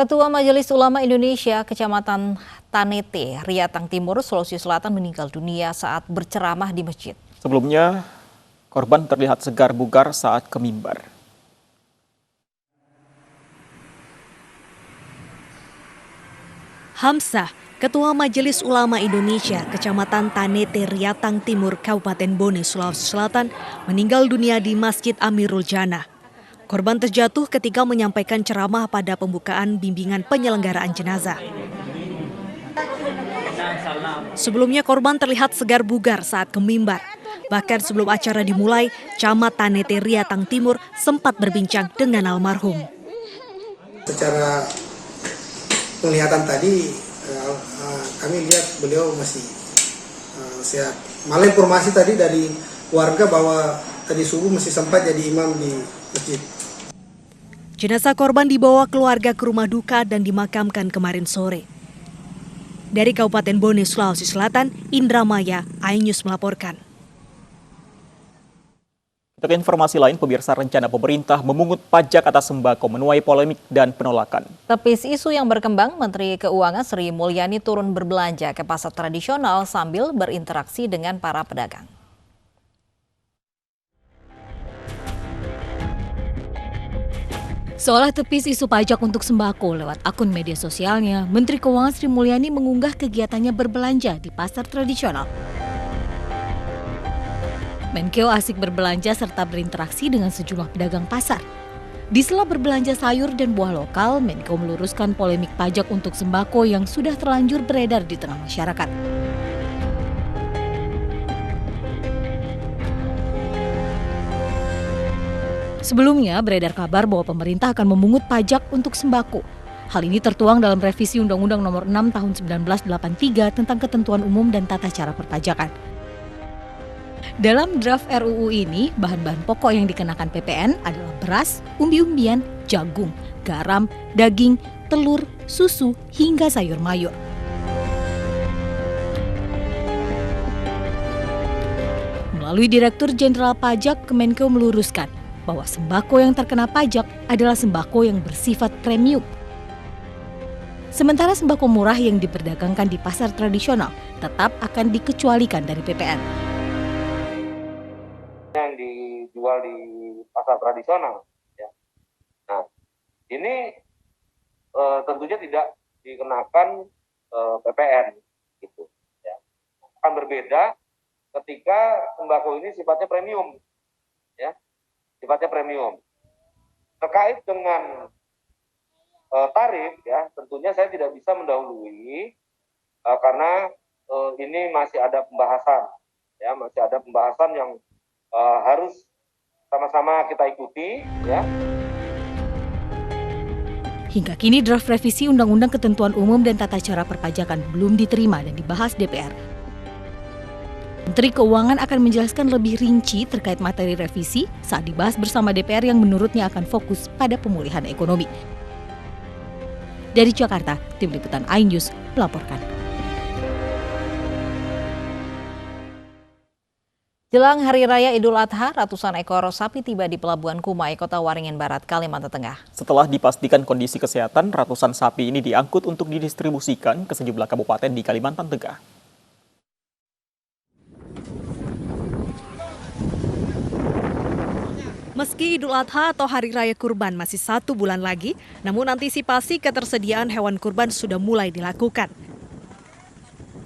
Ketua Majelis Ulama Indonesia Kecamatan Tanete, Riatang Timur, Sulawesi Selatan meninggal dunia saat berceramah di masjid. Sebelumnya, korban terlihat segar bugar saat ke mimbar. Hamzah, Ketua Majelis Ulama Indonesia Kecamatan Tanete, Riatang Timur, Kabupaten Bone, Sulawesi Selatan, meninggal dunia di Masjid Amirul Jannah. Korban terjatuh ketika menyampaikan ceramah pada pembukaan bimbingan penyelenggaraan jenazah. Sebelumnya korban terlihat segar bugar saat ke mimbar. Bahkan sebelum acara dimulai, Camat Tanete, Riatang Timur sempat berbincang dengan almarhum. Secara penglihatan tadi, kami lihat beliau masih sehat. Malah informasi tadi dari warga bahwa tadi subuh masih sempat jadi imam di masjid. Jenazah korban dibawa keluarga ke rumah duka dan dimakamkan kemarin sore. Dari Kabupaten Bone, Sulawesi Selatan, Indra Maya, iNews melaporkan. Untuk informasi lain, pemirsa, rencana pemerintah memungut pajak atas sembako menuai polemik dan penolakan. Tepis isu yang berkembang, Menteri Keuangan Sri Mulyani turun berbelanja ke pasar tradisional sambil berinteraksi dengan para pedagang. Seolah tepis isu pajak untuk sembako lewat akun media sosialnya, Menteri Keuangan Sri Mulyani mengunggah kegiatannya berbelanja di pasar tradisional. Menkeu asik berbelanja serta berinteraksi dengan sejumlah pedagang pasar. Di sela berbelanja sayur dan buah lokal, Menkeu meluruskan polemik pajak untuk sembako yang sudah terlanjur beredar di tengah masyarakat. Sebelumnya beredar kabar bahwa pemerintah akan memungut pajak untuk sembako. Hal ini tertuang dalam revisi Undang-Undang Nomor 6 Tahun 1983 tentang Ketentuan Umum dan Tata Cara Perpajakan. Dalam draft RUU ini, bahan-bahan pokok yang dikenakan PPN adalah beras, umbi-umbian, jagung, garam, daging, telur, susu, hingga sayur mayur. Melalui Direktur Jenderal Pajak, Kemenkeu meluruskan bahwa sembako yang terkena pajak adalah sembako yang bersifat premium. Sementara sembako murah yang diperdagangkan di pasar tradisional tetap akan dikecualikan dari PPN. Yang dijual di pasar tradisional, ya. Nah, ini tentunya tidak dikenakan PPN, gitu. Ya. Akan berbeda ketika sembako ini sifatnya premium, ya, sifatnya premium. Terkait dengan tarif, ya, tentunya saya tidak bisa mendahului karena ini masih ada pembahasan, ya, masih ada pembahasan yang harus sama-sama kita ikuti, ya. Hingga kini draft revisi Undang-Undang Ketentuan Umum dan Tata Cara Perpajakan belum diterima dan dibahas DPR. Menteri Keuangan akan menjelaskan lebih rinci terkait materi revisi saat dibahas bersama DPR yang menurutnya akan fokus pada pemulihan ekonomi. Dari Jakarta, Tim Liputan iNews melaporkan. Jelang Hari Raya Idul Adha, ratusan ekor sapi tiba di Pelabuhan Kumai, Kota Waringin Barat, Kalimantan Tengah. Setelah dipastikan kondisi kesehatan, ratusan sapi ini diangkut untuk didistribusikan ke sejumlah kabupaten di Kalimantan Tengah. Meski Idul Adha atau Hari Raya Kurban masih 1 bulan lagi, namun antisipasi ketersediaan hewan kurban sudah mulai dilakukan.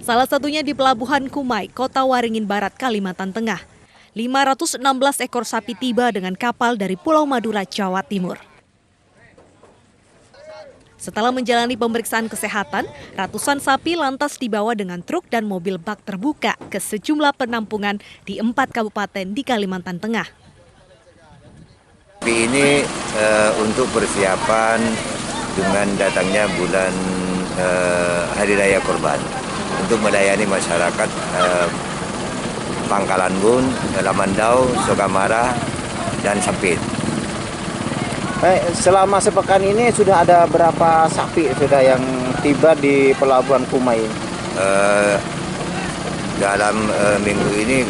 Salah satunya di Pelabuhan Kumai, Kota Waringin Barat, Kalimantan Tengah. 516 ekor sapi tiba dengan kapal dari Pulau Madura, Jawa Timur. Setelah menjalani pemeriksaan kesehatan, ratusan sapi lantas dibawa dengan truk dan mobil bak terbuka ke sejumlah penampungan di 4 kabupaten di Kalimantan Tengah. Ini untuk persiapan dengan datangnya bulan Hari Raya Kurban untuk melayani masyarakat Pangkalan Bun, Lamandau, Sogamara, dan Sampit. Selama sepekan ini sudah ada berapa sapi sudah yang tiba di Pelabuhan Kumai? Dalam minggu ini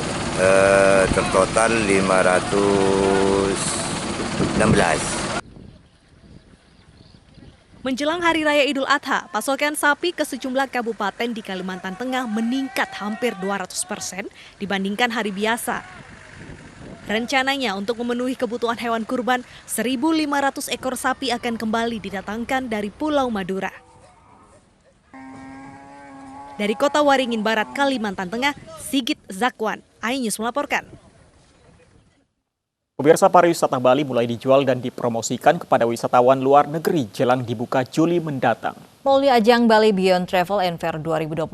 tertotal 516. Menjelang Hari Raya Idul Adha, pasokan sapi ke sejumlah kabupaten di Kalimantan Tengah meningkat hampir 200% dibandingkan hari biasa. Rencananya untuk memenuhi kebutuhan hewan kurban, 1.500 ekor sapi akan kembali didatangkan dari Pulau Madura. Dari Kota Waringin Barat, Kalimantan Tengah, Sigit Zakwan, iNews melaporkan. Pemirsa, pariwisata Bali mulai dijual dan dipromosikan kepada wisatawan luar negeri jelang dibuka Juli mendatang. Melalui ajang Bali Beyond Travel and Fair 2021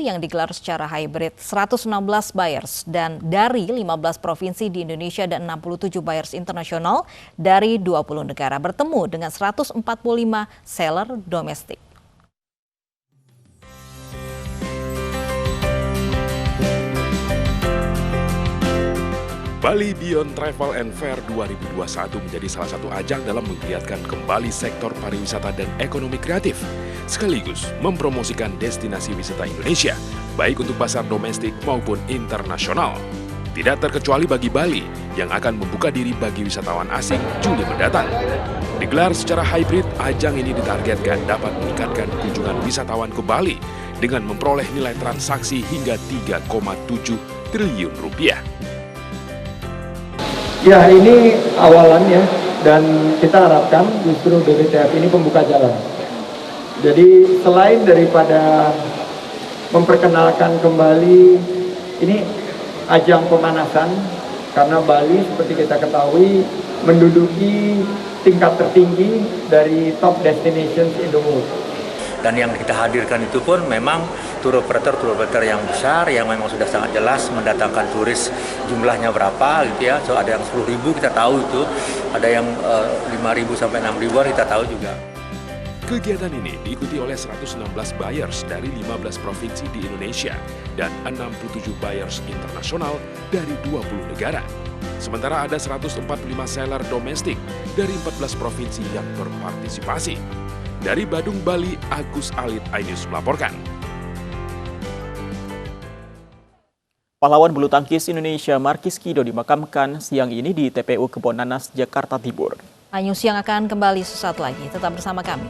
yang digelar secara hybrid, 116 buyers dan dari 15 provinsi di Indonesia dan 67 buyers internasional dari 20 negara bertemu dengan 145 seller domestik. Bali Beyond Travel and Fair 2021 menjadi salah satu ajang dalam menggiatkan kembali sektor pariwisata dan ekonomi kreatif, sekaligus mempromosikan destinasi wisata Indonesia, baik untuk pasar domestik maupun internasional. Tidak terkecuali bagi Bali, yang akan membuka diri bagi wisatawan asing Juli mendatang. Digelar secara hybrid, ajang ini ditargetkan dapat meningkatkan kunjungan wisatawan ke Bali dengan memperoleh nilai transaksi hingga 3,7 triliun rupiah. Ya, ini awalan ya, dan kita harapkan justru BBTF ini pembuka jalan. Jadi selain daripada memperkenalkan kembali, ini ajang pemanasan, karena Bali seperti kita ketahui menduduki tingkat tertinggi dari top destinations in the world. Dan yang kita hadirkan itu pun memang tour operator yang besar, yang memang sudah sangat jelas mendatangkan turis jumlahnya berapa gitu ya. So ada yang 10.000 kita tahu itu, ada yang 5.000 sampai 6.000-an kita tahu juga. Kegiatan ini diikuti oleh 116 buyers dari 15 provinsi di Indonesia dan 67 buyers internasional dari 20 negara. Sementara ada 145 seller domestik dari 14 provinsi yang berpartisipasi. Dari Badung, Bali, Agus Alit, iNews melaporkan. Pahlawan bulu tangkis Indonesia Markis Kido dimakamkan siang ini di TPU Kebon Nanas, Jakarta Timur. iNews yang akan kembali sesaat lagi. Tetap bersama kami.